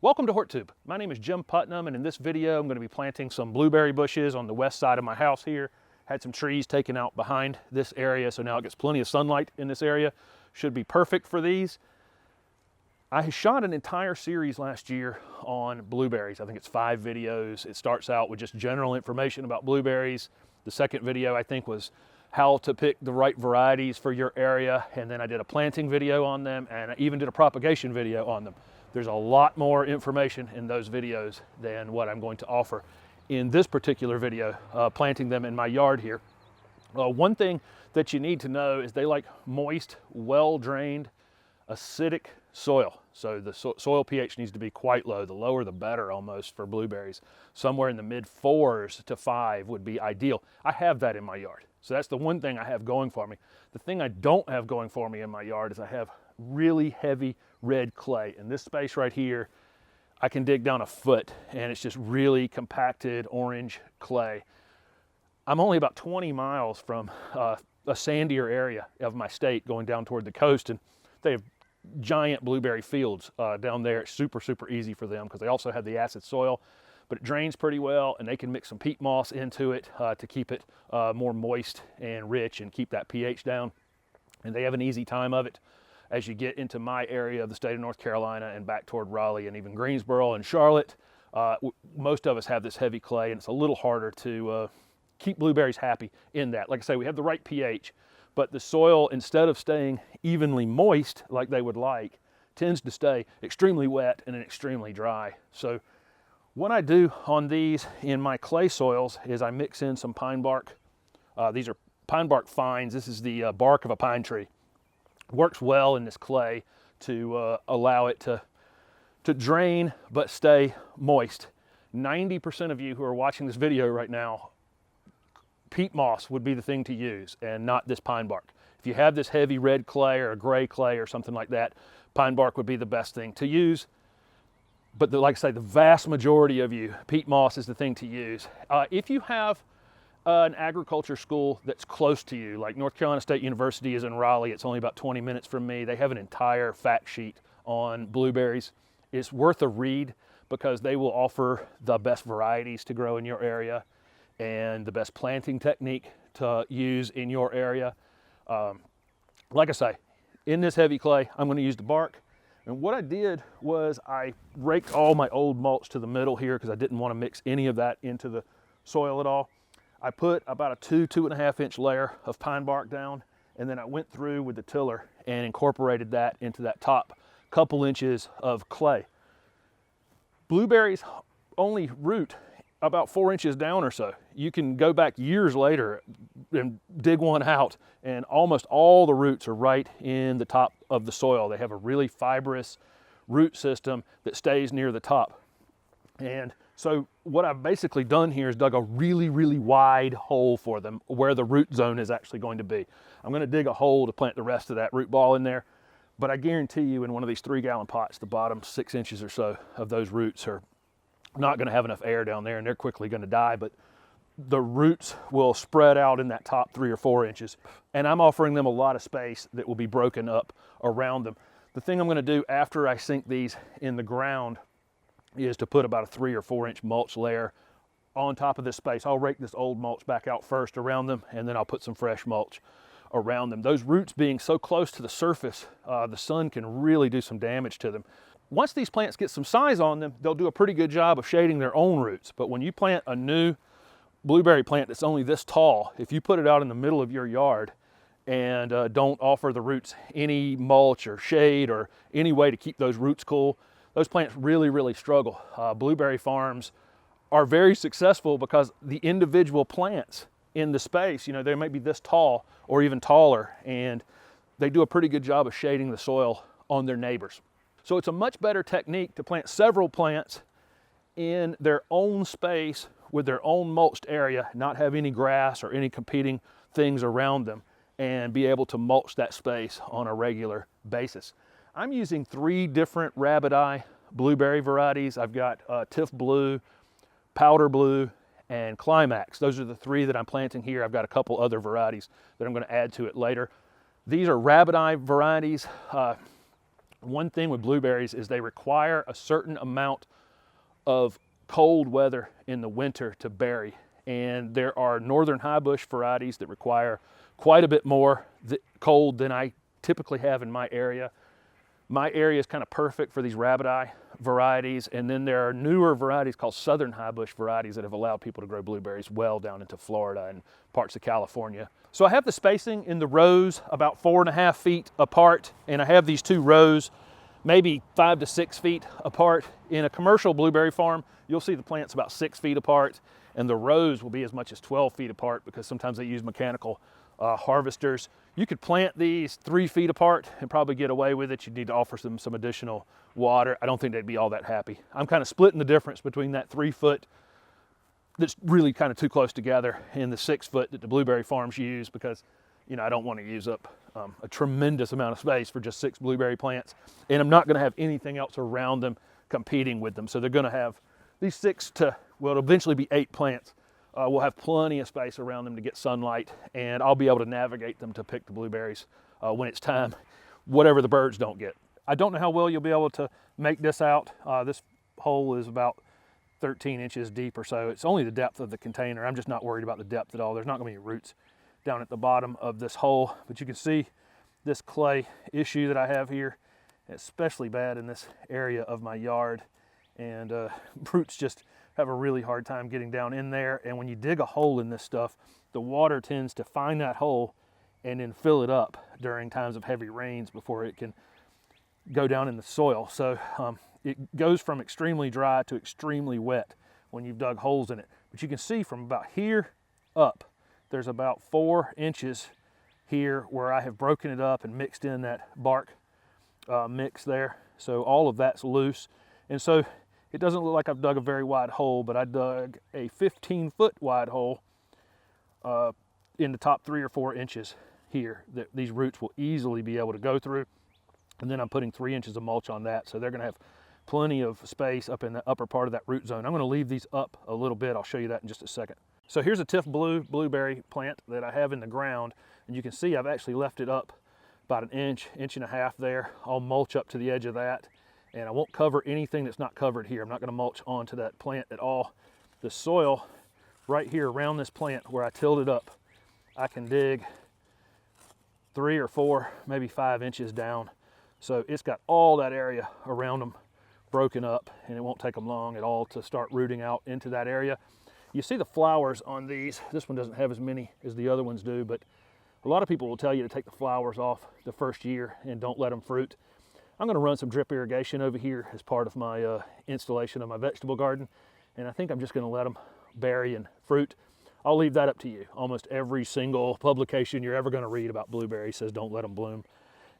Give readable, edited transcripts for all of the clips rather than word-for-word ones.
Welcome to HortTube. My name is Jim Putnam, and in this video I'm going to be planting some blueberry bushes on the west side of my house here. Had some trees taken out behind this area, so now it gets plenty of sunlight in this area. Should be perfect for these. I shot an entire series last year on blueberries. I think it's 5 videos. It starts out with just general information about blueberries. The second video I think was how to pick the right varieties for your area, and then I did a planting video on them, and I even did a propagation video on them. There's a lot more information in those videos than what I'm going to offer in this particular video, planting them in my yard here. One thing that you need to know is they like moist, well-drained, acidic soil. So the soil pH needs to be quite low. The lower the better almost for blueberries. Somewhere in the mid 4s to 5 would be ideal. I have that in my yard. So that's the one thing I have going for me. The thing I don't have going for me in my yard is I have really heavy red clay. In this space right here, I can dig down a foot and it's just really compacted orange clay. I'm only about 20 miles from a sandier area of my state going down toward the coast, and they have giant blueberry fields down there. It's super easy for them because they also have the acid soil, but it drains pretty well, and they can mix some peat moss into it to keep it more moist and rich and keep that pH down. And they have an easy time of it. As you get into my area of the state of North Carolina and back toward Raleigh and even Greensboro and Charlotte, most of us have this heavy clay, and it's a little harder to keep blueberries happy in that. Like I say, we have the right pH, but the soil, instead of staying evenly moist like they would like, tends to stay extremely wet and then extremely dry. So what I do on these in my clay soils is I mix in some pine bark. These are pine bark fines. This is the bark of a pine tree. Works well in this clay to allow it to drain but stay moist. 90% of you who are watching this video right now, peat moss would be the thing to use and not this pine bark. If you have this heavy red clay or a gray clay or something like that, pine bark would be the best thing to use. But like I say, the vast majority of you, peat moss is the thing to use. If you have an agriculture school that's close to you, like North Carolina State University is in Raleigh, it's only about 20 minutes from me. They have an entire fact sheet on blueberries. It's worth a read because they will offer the best varieties to grow in your area and the best planting technique to use in your area. Like I say, in this heavy clay, I'm going to use the bark. And what I did was I raked all my old mulch to the middle here because I didn't want to mix any of that into the soil at all. I put about a 2.5 inch layer of pine bark down, and then I went through with the tiller and incorporated that into that top couple inches of clay. Blueberries only root about 4 inches down or so. You can go back years later and dig one out, and almost all the roots are right in the top of the soil. They have a really fibrous root system that stays near the top. And so what I've basically done here is dug a really wide hole for them where the root zone is actually going to be. I'm going to dig a hole to plant the rest of that root ball in there, but I guarantee you in one of these 3-gallon pots, the bottom 6 inches or so of those roots are not going to have enough air down there, and they're quickly going to die, but the roots will spread out in that top 3 or 4 inches, and I'm offering them a lot of space that will be broken up around them. The thing I'm going to do after I sink these in the ground is to put about a 3 or 4 inch mulch layer on top of this space. I'll rake this old mulch back out first around them, and then I'll put some fresh mulch around them. Those roots being so close to the surface, the sun can really do some damage to them. Once these plants get some size on them, they'll do a pretty good job of shading their own roots. But when you plant a new blueberry plant that's only this tall, if you put it out in the middle of your yard and don't offer the roots any mulch or shade or any way to keep those roots cool, those plants really struggle. Blueberry farms are very successful because the individual plants in the space, you know, they might be this tall or even taller, and they do a pretty good job of shading the soil on their neighbors. So it's a much better technique to plant several plants in their own space with their own mulched area, not have any grass or any competing things around them, and be able to mulch that space on a regular basis. I'm using 3 different Rabbiteye blueberry varieties. I've got Tifblue, Powderblue, and Climax. Those are the 3 that I'm planting here. I've got a couple other varieties that I'm going to add to it later. These are Rabbiteye varieties. One thing with blueberries is they require a certain amount of cold weather in the winter to berry. And there are northern high bush varieties that require quite a bit more cold than I typically have in my area. My area is kind of perfect for these Rabbiteye varieties, and then there are newer varieties called southern high bush varieties that have allowed people to grow blueberries well down into Florida and parts of California. So I have the spacing in the rows about 4.5 feet apart, and I have these two rows maybe 5 to 6 feet apart. In a commercial blueberry farm, you'll see the plants about 6 feet apart, and the rows will be as much as 12 feet apart because sometimes they use mechanical harvesters. You could plant these 3 feet apart and probably get away with it. You'd need to offer them some additional water. I don't think they'd be all that happy. I'm kind of splitting the difference between that 3 foot that's really kind of too close together and the 6 foot that the blueberry farms use, because I don't want to use up a tremendous amount of space for just 6 blueberry plants, and I'm not going to have anything else around them competing with them. So they're going to have these 6 to, well, it'll eventually be 8 plants. We'll have plenty of space around them to get sunlight, and I'll be able to navigate them to pick the blueberries when it's time, whatever the birds don't get. I don't know how well you'll be able to make this out. This hole is about 13 inches deep or so. It's only the depth of the container. I'm just not worried about the depth at all. There's not going to be any roots down at the bottom of this hole, but you can see this clay issue that I have here, especially bad in this area of my yard, and roots just have a really hard time getting down in there. And when you dig a hole in this stuff, the water tends to find that hole and then fill it up during times of heavy rains before it can go down in the soil. So it goes from extremely dry to extremely wet when you've dug holes in it. But you can see from about here up, there's about 4 inches here where I have broken it up and mixed in that bark mix there. So all of that's loose. And so it doesn't look like I've dug a very wide hole, but I dug a 15-foot wide hole in the top 3 or 4 inches here that these roots will easily be able to go through. And then I'm putting 3 inches of mulch on that. So they're going to have plenty of space up in the upper part of that root zone. I'm going to leave these up a little bit. I'll show you that in just a second. So here's a Tifblue blueberry plant that I have in the ground. And you can see I've actually left it up about an inch, inch and a half there. I'll mulch up to the edge of that. And I won't cover anything that's not covered here. I'm not going to mulch onto that plant at all. The soil right here around this plant where I tilled it up, I can dig 3 or 4, maybe 5 inches down. So it's got all that area around them broken up, and it won't take them long at all to start rooting out into that area. You see the flowers on these. This one doesn't have as many as the other ones do, but a lot of people will tell you to take the flowers off the first year and don't let them fruit. I'm going to run some drip irrigation over here as part of my installation of my vegetable garden, and I think I'm just going to let them berry and fruit. I'll leave that up to you. Almost every single publication you're ever going to read about blueberries says don't let them bloom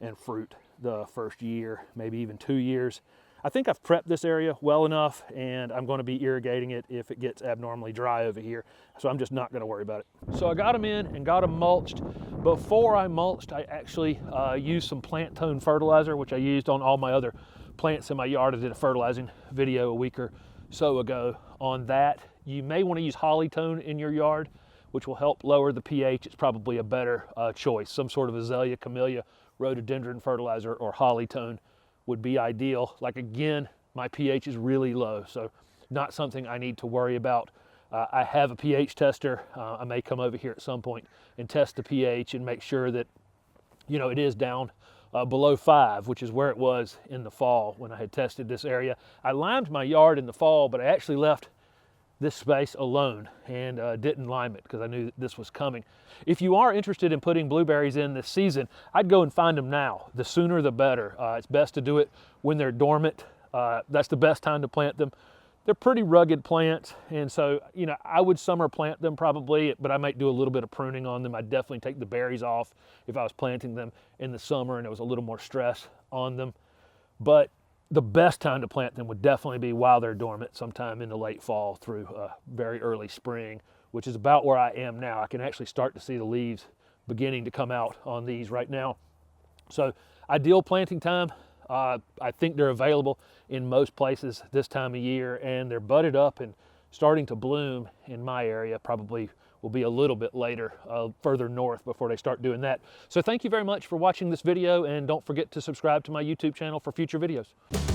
and fruit the first year, maybe even 2 years. I think I've prepped this area well enough, and I'm going to be irrigating it if it gets abnormally dry over here. So I'm just not going to worry about it. So I got them in and got them mulched. Before I mulched, I actually used some plant tone fertilizer, which I used on all my other plants in my yard. I did a fertilizing video a week or so ago on that. You may want to use holly tone in your yard, which will help lower the pH. It's probably a better choice. Some sort of azalea, camellia, rhododendron fertilizer, or holly tone would be ideal. Like, again, my pH is really low, so not something I need to worry about. I have a pH tester. I may come over here at some point and test the pH and make sure that, it is down below 5, which is where it was in the fall when I had tested this area. I limed my yard in the fall, but I actually left this space alone and didn't lime it because I knew that this was coming. If you are interested in putting blueberries in this season, I'd go and find them now. The sooner the better. It's best to do it when they're dormant. That's the best time to plant them. They're pretty rugged plants, and so I would summer plant them probably, but I might do a little bit of pruning on them. I'd definitely take the berries off if I was planting them in the summer and there was a little more stress on them. But the best time to plant them would definitely be while they're dormant, sometime in the late fall through very early spring, which is about where I am now. I can actually start to see the leaves beginning to come out on these right now. So ideal planting time, I think they're available in most places this time of year, and they're budded up and starting to bloom in my area probably will be a little bit later, further north before they start doing that. So thank you very much for watching this video, and don't forget to subscribe to my YouTube channel for future videos.